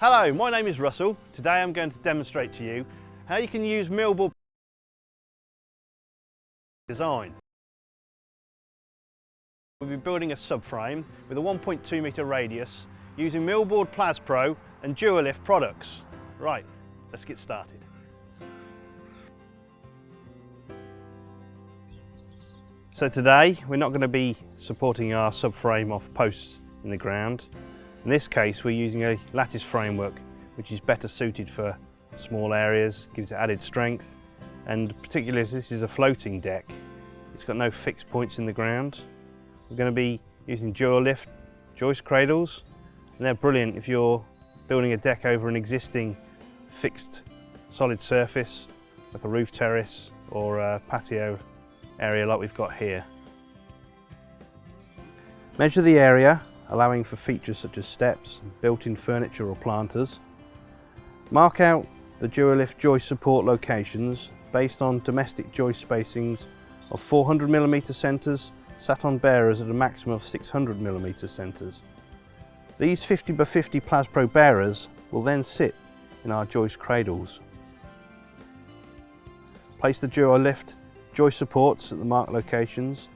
Hello, my name is Russell. Today I'm going to demonstrate to you how you can use Millboard design. We'll be building a subframe with a 1.2 metre radius using Millboard Plas-Pro and Dualift products. Right, let's get started. So today we're not going to be supporting our subframe off posts in the ground. In this case we're using a lattice framework which is better suited for small areas, gives it added strength, and particularly as this is a floating deck, it's got no fixed points in the ground. We're going to be using Dualift joist cradles, and they're brilliant if you're building a deck over an existing fixed solid surface like a roof terrace or a patio area like we've got here. Measure the area, allowing for features such as steps, built-in furniture or planters. Mark out the Dualift joist support locations based on domestic joist spacings of 400mm centres sat on bearers at a maximum of 600mm centres. These 50x50 Plas-Pro bearers will then sit in our joist cradles. Place the Dualift joist supports at the marked locations.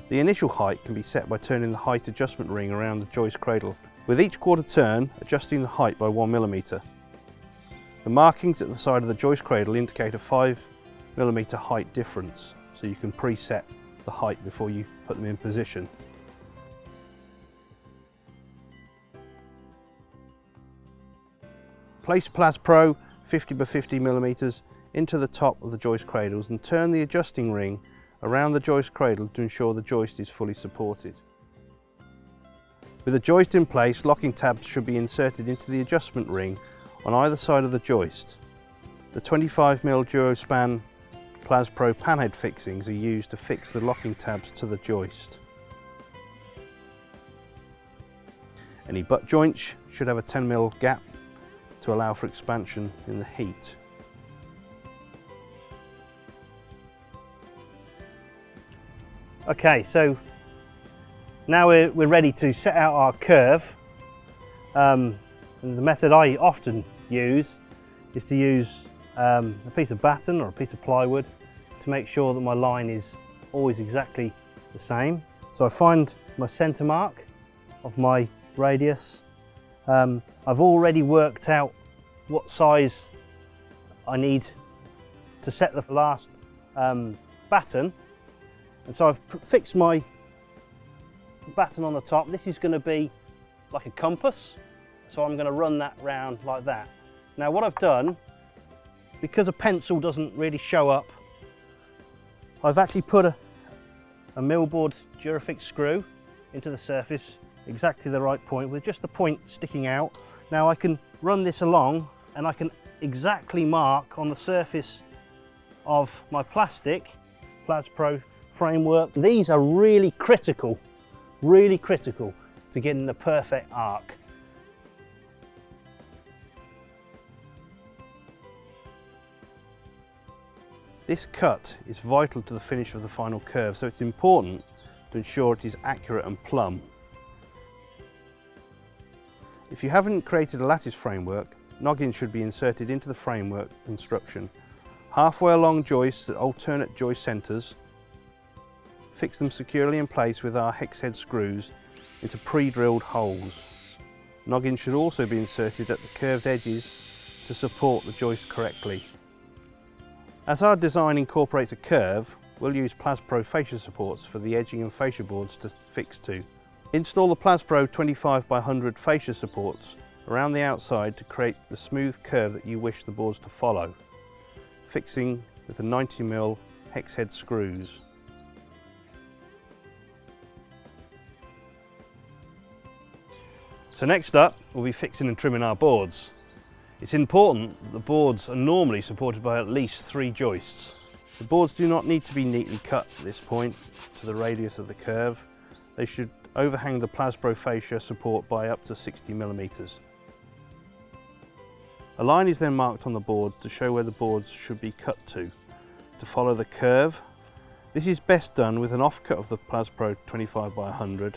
The initial height can be set by turning the height adjustment ring around the joist cradle, with each quarter turn adjusting the height by 1mm. The markings at the side of the joist cradle indicate a 5mm height difference, so you can preset the height before you put them in position. Place Plas-Pro 50x50mm into the top of the joist cradles and turn the adjusting ring around the joist cradle to ensure the joist is fully supported. With the joist in place, locking tabs should be inserted into the adjustment ring on either side of the joist. The 25mm DuoSpan Plas-Pro panhead fixings are used to fix the locking tabs to the joist. Any butt joints should have a 10mm gap to allow for expansion in the heat. Okay, so now we're ready to set out our curve. And the method I often use is to use a piece of batten or a piece of plywood to make sure that my line is always exactly the same. So I find my centre mark of my radius. I've already worked out what size I need to set the last batten. And so I've fixed my batten on the top. This is going to be like a compass, so I'm going to run that round like that. Now what I've done, because a pencil doesn't really show up, I've actually put a Millboard Durafix screw into the surface, exactly the right point, with just the point sticking out. Now I can run this along and I can exactly mark on the surface of my plastic Plas-Pro framework. These are really critical to getting the perfect arc. This cut is vital to the finish of the final curve, so it's important to ensure it is accurate and plumb. If you haven't created a lattice framework, noggins should be inserted into the framework construction. Halfway along joists at alternate joist centres. Fix them securely in place with our hex head screws into pre-drilled holes. Noggins should also be inserted at the curved edges to support the joist correctly. As our design incorporates a curve, we'll use Plas-Pro fascia supports for the edging and fascia boards to fix to. Install the Plas-Pro 25x100 fascia supports around the outside to create the smooth curve that you wish the boards to follow, fixing with the 90mm hex head screws. So next up, we'll be fixing and trimming our boards. It's important that the boards are normally supported by at least 3 joists. The boards do not need to be neatly cut at this point to the radius of the curve. They should overhang the Plas-Pro fascia support by up to 60mm. A line is then marked on the boards to show where the boards should be cut to follow the curve. This is best done with an offcut of the Plas-Pro 25x100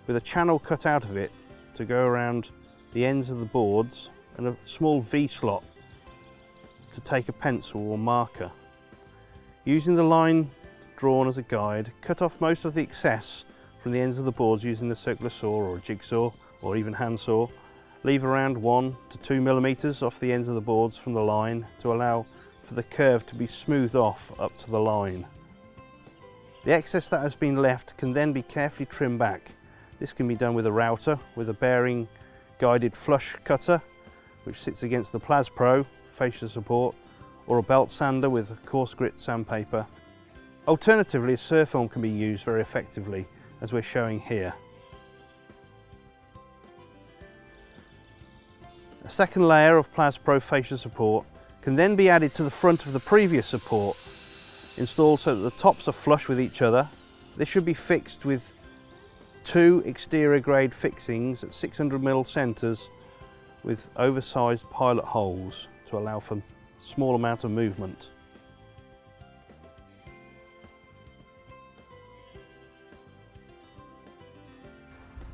with a channel cut out of it to go around the ends of the boards and a small V-slot to take a pencil or marker. Using the line drawn as a guide, cut off most of the excess from the ends of the boards using a circular saw or a jigsaw or even handsaw. Leave around 1 to 2 millimeters off the ends of the boards from the line to allow for the curve to be smoothed off up to the line. The excess that has been left can then be carefully trimmed back. This can be done with a router with a bearing guided flush cutter which sits against the Plas-Pro fascia support, or a belt sander with a coarse grit sandpaper. Alternatively, a surfilm can be used very effectively, as we're showing here. A second layer of Plas-Pro fascia support can then be added to the front of the previous support, installed so that the tops are flush with each other. This should be fixed with 2 exterior grade fixings at 600mm centres with oversized pilot holes to allow for small amount of movement.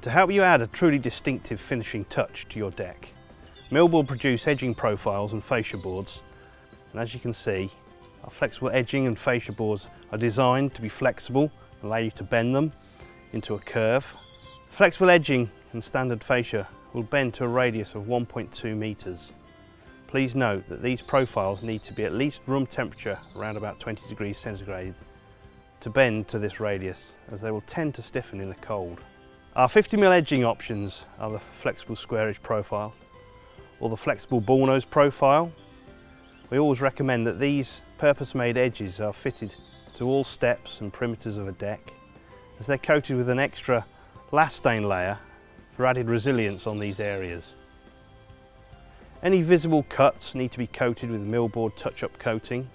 To help you add a truly distinctive finishing touch to your deck, Millboard produce edging profiles and fascia boards, and as you can see, our flexible edging and fascia boards are designed to be flexible and allow you to bend them into a curve. Flexible edging and standard fascia will bend to a radius of 1.2 meters. Please note that these profiles need to be at least room temperature, around about 20 degrees centigrade, to bend to this radius, as they will tend to stiffen in the cold. Our 50mm edging options are the flexible square edge profile or the flexible ball nose profile. We always recommend that these purpose-made edges are fitted to all steps and perimeters of a deck, as they're coated with an extra last stain layer for added resilience on these areas. Any visible cuts need to be coated with Millboard touch-up coating,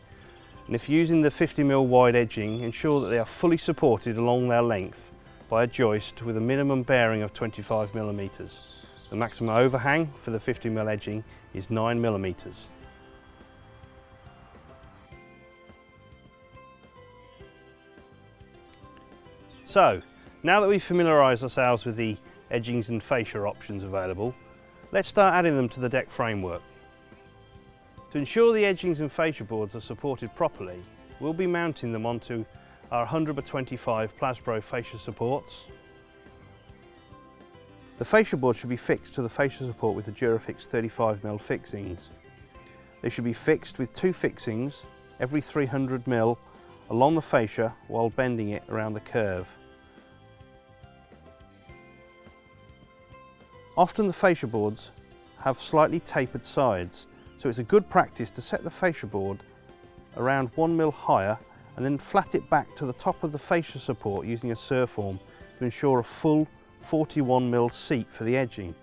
and if using the 50mm wide edging, ensure that they are fully supported along their length by a joist with a minimum bearing of 25mm. The maximum overhang for the 50mm edging is 9mm. So, now that we've familiarised ourselves with the edgings and fascia options available, let's start adding them to the deck framework. To ensure the edgings and fascia boards are supported properly, we'll be mounting them onto our 100x25 Plas-Pro fascia supports. The fascia board should be fixed to the fascia support with the Durafix 35mm fixings. They should be fixed with 2 fixings every 300mm along the fascia while bending it around the curve. Often the fascia boards have slightly tapered sides, so it's a good practice to set the fascia board around 1mm higher and then flat it back to the top of the fascia support using a surfform to ensure a full 41mm seat for the edging.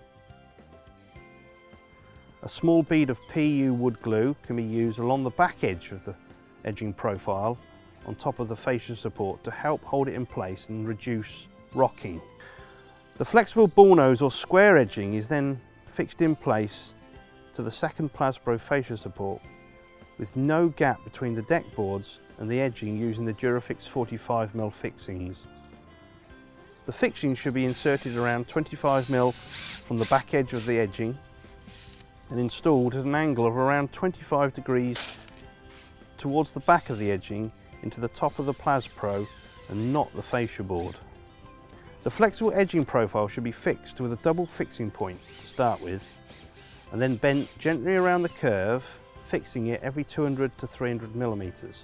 A small bead of PU wood glue can be used along the back edge of the edging profile on top of the fascia support to help hold it in place and reduce rocking. The flexible bullnose or square edging is then fixed in place to the second Plas-Pro fascia support with no gap between the deck boards and the edging using the Durafix 45mm fixings. The fixings should be inserted around 25mm from the back edge of the edging and installed at an angle of around 25 degrees towards the back of the edging into the top of the Plas-Pro and not the fascia board. The flexible edging profile should be fixed with a double fixing point to start with and then bent gently around the curve, fixing it every 200 to 300mm.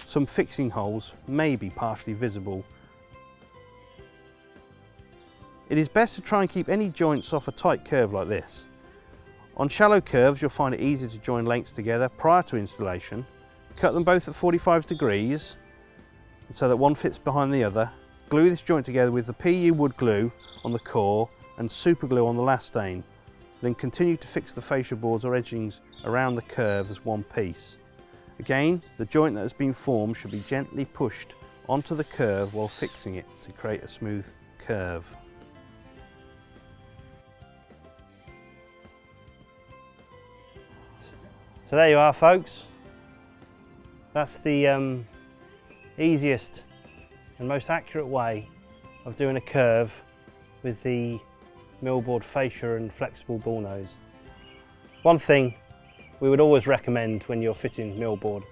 Some fixing holes may be partially visible. It is best to try and keep any joints off a tight curve like this. On shallow curves you'll find it easy to join lengths together prior to installation. Cut them both at 45 degrees so that one fits behind the other. Glue this joint together with the PU wood glue on the core and super glue on the last stain. Then continue to fix the fascia boards or edgings around the curve as one piece. Again, the joint that has been formed should be gently pushed onto the curve while fixing it to create a smooth curve. So there you are, folks. That's the easiest and most accurate way of doing a curve with the Millboard fascia and flexible ball nose. One thing we would always recommend when you're fitting Millboard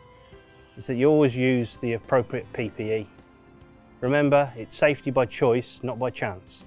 is that you always use the appropriate PPE. Remember, it's safety by choice, not by chance.